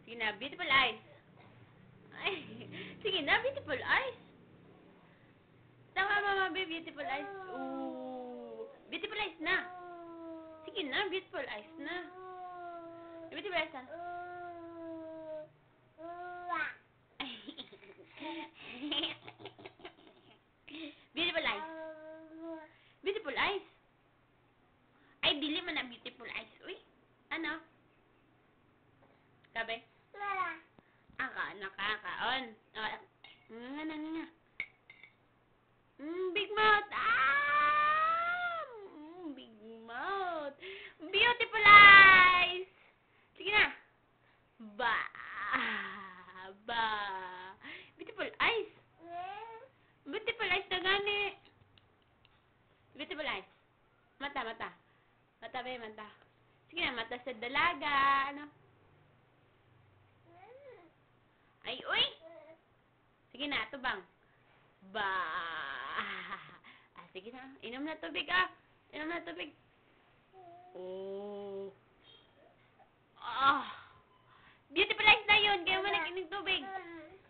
Sige na, beautiful eyes. Ay, sige na, beautiful eyes. Tama, mama, beautiful eyes. Ooh, beautiful eyes na. Sige na, beautiful eyes na. Beautiful eyes na. Beautiful eyes. Beautiful eyes. Ay, dili man na beautiful eyes. Uy, ano? Kabe? Nakakaon. Nga. Big mouth. Big mouth. Beautiful eyes. Sige na. Ba. Beautiful eyes. Beautiful eyes na gani. Beautiful eyes. Mata. Mata, be, mata. Sige na, mata sa dalaga. Ano? Ay, uy! Sige na, tubang. Sige na. Inom na tubig, Inom na tubig. Oh. Beautiful eyes na yun. Kaya mo nag-inig tubig.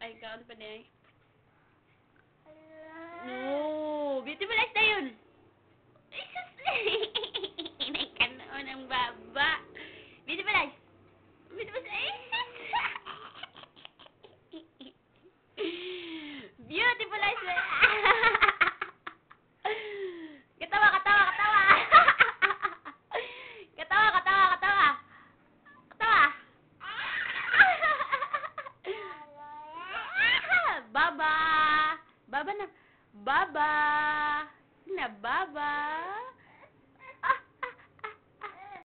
Ay, kaon pa din. No. Beautiful eyes na yun. Nagkanoon ang baba. Beautiful eyes. Beautiful eyes. Beautiful eyes. Katawa. Baba na. Baba.